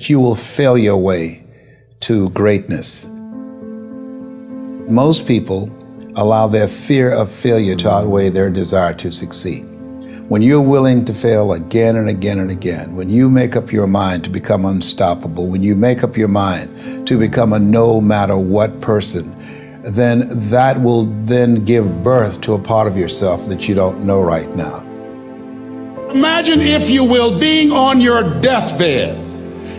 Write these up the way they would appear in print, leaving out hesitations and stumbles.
You will fail your way to greatness. Most people allow their fear of failure to outweigh their desire to succeed. When you're willing to fail again and again and again, when you make up your mind to become unstoppable, when you make up your mind to become a no matter what person, then that will then give birth to a part of yourself that you don't know right now. Imagine, if you will, being on your deathbed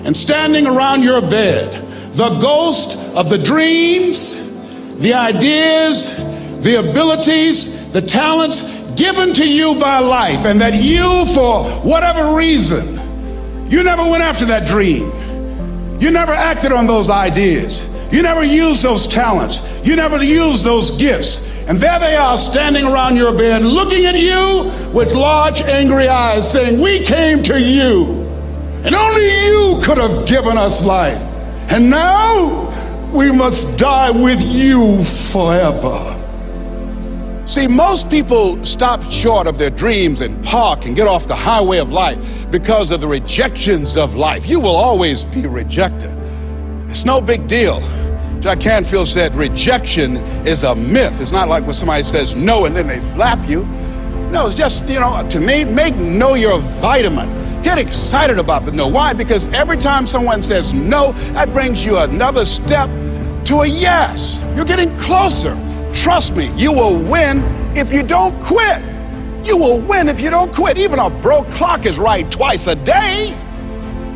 and standing around your bed, the ghost of the dreams, the ideas, the abilities, the talents given to you by life, and that you, for whatever reason, you never went after that dream. You never acted on those ideas. You never used those talents. You never used those gifts. And there they are standing around your bed looking at you with large angry eyes saying, "We came to you, and only you could have given us life. And now we must die with you forever." See, most people stop short of their dreams and park and get off the highway of life because of the rejections of life. You will always be rejected. It's no big deal. Jack Canfield said rejection is a myth. It's not like when somebody says no and then they slap you. No, it's just, to me, make no your vitamin. Get excited about the no. Why? Because every time someone says no, that brings you another step to a yes. You're getting closer. Trust me, you will win if you don't quit. You will win if you don't quit. Even a broke clock is right twice a day.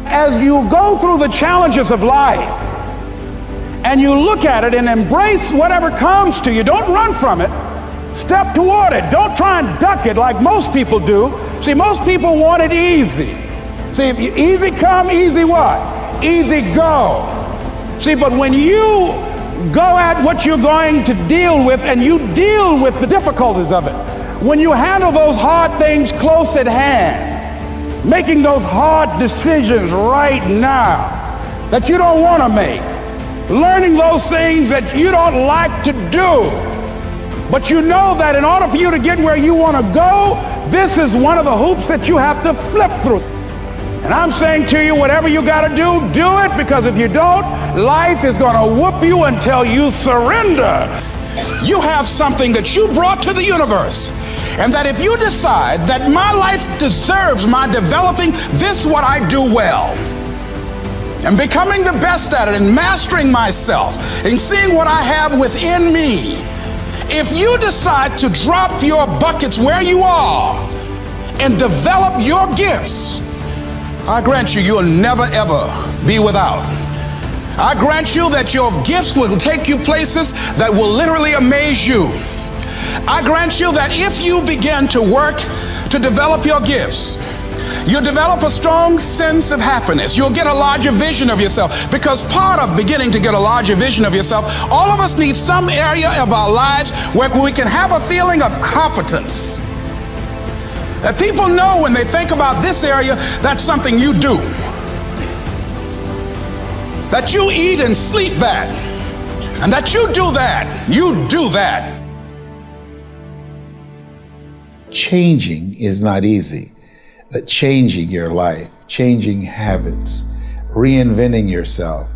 As you go through the challenges of life and you look at it and embrace whatever comes to you, don't run from it. Step toward it. Don't try and duck it like most people do. See, most people want it easy. See, easy come, easy what? Easy go. See, but when you go at what you're going to deal with and you deal with the difficulties of it, when you handle those hard things close at hand, making those hard decisions right now that you don't want to make, learning those things that you don't like to do, but you know that in order for you to get where you want to go, this is one of the hoops that you have to flip through. And I'm saying to you, whatever you got to do, do it, because if you don't, life is going to whoop you until you surrender. You have something that you brought to the universe, and that if you decide that my life deserves my developing this what I do well, and becoming the best at it, and mastering myself, and seeing what I have within me, if you decide to drop your buckets where you are and develop your gifts, I grant you, you'll never ever be without. I grant you that your gifts will take you places that will literally amaze you. I grant you that if you begin to work to develop your gifts, you'll develop a strong sense of happiness. You'll get a larger vision of yourself, because part of beginning to get a larger vision of yourself, all of us need some area of our lives where we can have a feeling of competence. That people know when they think about this area, that's something you do. That you eat and sleep that. And that you do that. You do that. Changing is not easy. That changing your life, changing habits, reinventing yourself,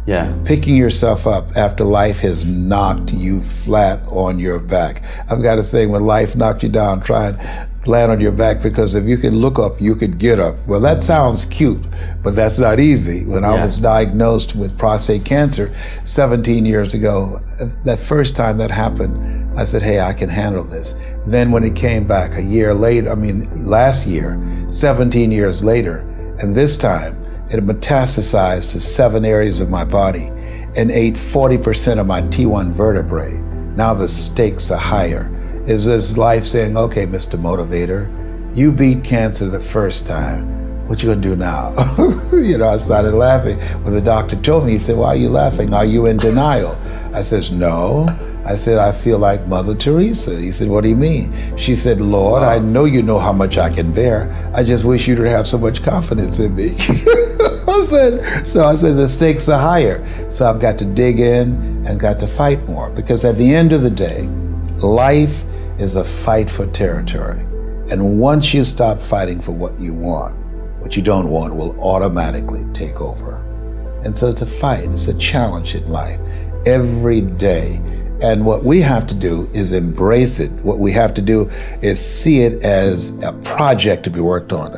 picking yourself up after life has knocked you flat on your back. I've got to say, when life knocked you down, try and land on your back, because if you could look up, you could get up. Well, that sounds cute, but that's not easy. When I was diagnosed with prostate cancer 17 years ago, that first time that happened, I said, hey, I can handle this. Then when it came back a year later, last year, 17 years later, and this time it metastasized to 7 areas of my body and ate 40% of my T1 vertebrae. Now the stakes are higher. It's this life saying, okay, Mr. Motivator, you beat cancer the first time. What you gonna do now? I started laughing. When the doctor told me, he said, why are you laughing? Are you in denial? I said, no. I said, I feel like Mother Teresa. He said, what do you mean? She said, Lord, I know you know how much I can bear. I just wish you to have so much confidence in me. I said, the stakes are higher. So I've got to dig in and got to fight more, because at the end of the day, life is a fight for territory. And once you stop fighting for what you want, what you don't want will automatically take over. And so it's a fight, it's a challenge in life every day. And what we have to do is embrace it. What we have to do is see it as a project to be worked on.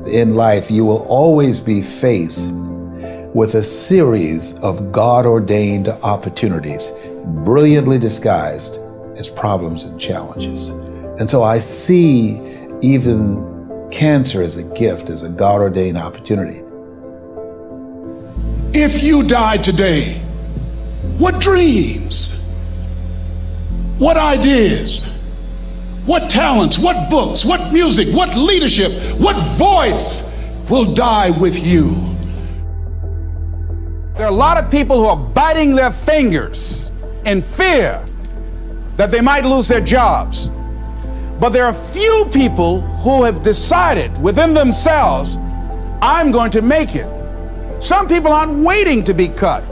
In life, you will always be faced with a series of God-ordained opportunities, brilliantly disguised as problems and challenges. And so I see even cancer as a gift, as a God-ordained opportunity. If you died today, what dreams, what ideas, what talents, what books, what music, what leadership, what voice will die with you? There are a lot of people who are biting their fingers in fear that they might lose their jobs. But there are few people who have decided within themselves, I'm going to make it. Some people aren't waiting to be cut.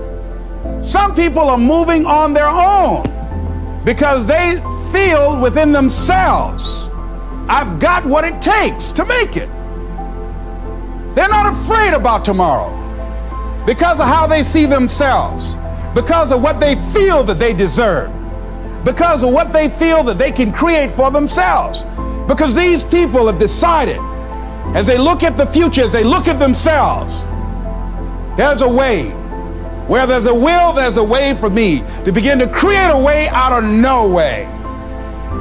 Some people are moving on their own because they feel within themselves, I've got what it takes to make it. They're not afraid about tomorrow because of how they see themselves, because of what they feel that they deserve, because of what they feel that they can create for themselves. Because these people have decided, as they look at the future, as they look at themselves, there's a way. Where there's a will, there's a way for me to begin to create a way out of no way.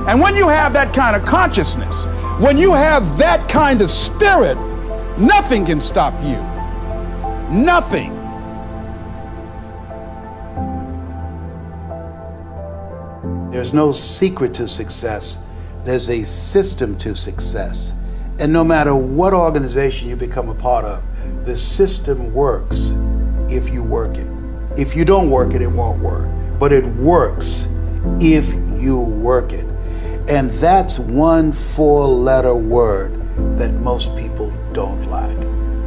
And when you have that kind of consciousness, when you have that kind of spirit, nothing can stop you. Nothing. There's no secret to success. There's a system to success. And no matter what organization you become a part of, the system works if you work it. If you don't work it, it won't work. But it works if you work it. And that's one 4-letter word that most people don't like.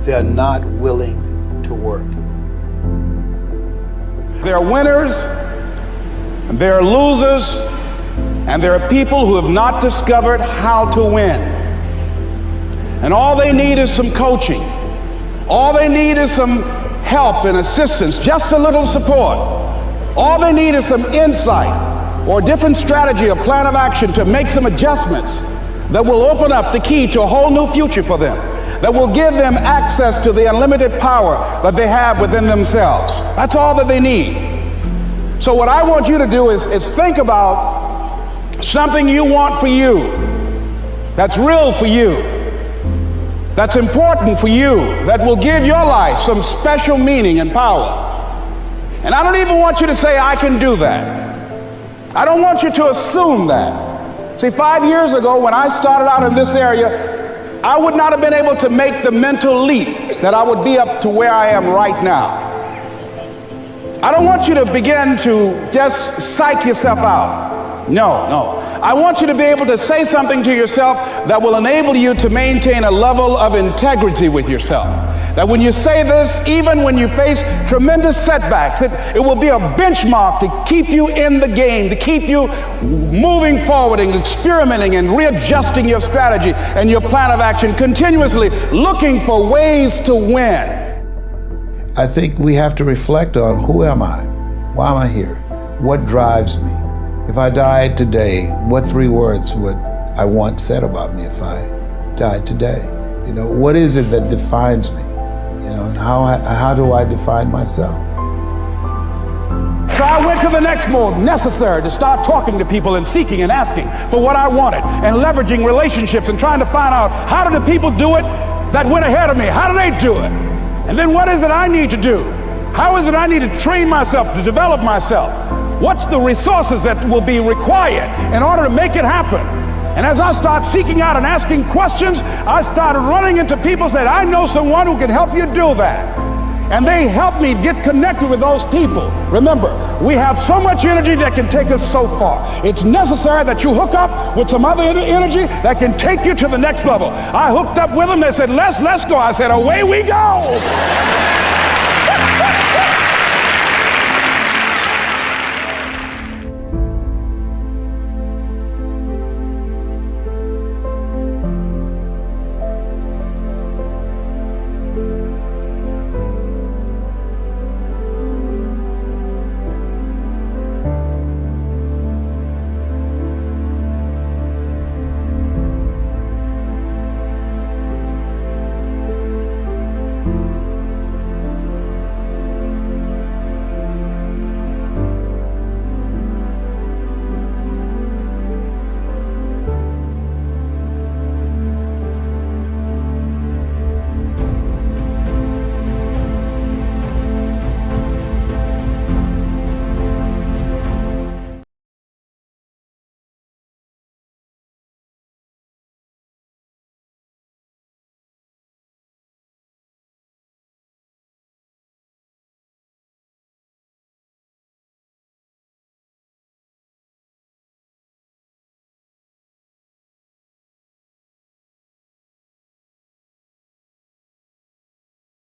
They're not willing to work. There are winners, and there are losers, and there are people who have not discovered how to win. And all they need is some coaching. All they need is some help and assistance, just a little support. All they need is some insight or a different strategy, a plan of action to make some adjustments that will open up the key to a whole new future for them, that will give them access to the unlimited power that they have within themselves. That's all that they need. So what I want you to do is think about something you want for you, that's real for you, that's important for you, that will give your life some special meaning and power. And I don't even want you to say, I can do that. I don't want you to assume that. See, 5 years ago when I started out in this area, I would not have been able to make the mental leap that I would be up to where I am right now. I don't want you to begin to just psych yourself out. No. I want you to be able to say something to yourself that will enable you to maintain a level of integrity with yourself. That when you say this, even when you face tremendous setbacks, it will be a benchmark to keep you in the game, to keep you moving forward and experimenting and readjusting your strategy and your plan of action, continuously looking for ways to win. I think we have to reflect on, who am I? Why am I here? What drives me? If I died today, what 3 words would I want said about me if I died today? You know, what is it that defines me? You know, and how do I define myself? So I went to the next mode necessary to start talking to people and seeking and asking for what I wanted and leveraging relationships and trying to find out, how do the people do it that went ahead of me? How do they do it? And then what is it I need to do? How is it I need to train myself, to develop myself? What's the resources that will be required in order to make it happen? And as I start seeking out and asking questions, I started running into people who said, I know someone who can help you do that. And they helped me get connected with those people. Remember, we have so much energy that can take us so far. It's necessary that you hook up with some other energy that can take you to the next level. I hooked up with them. They said, let's go. I said, away we go.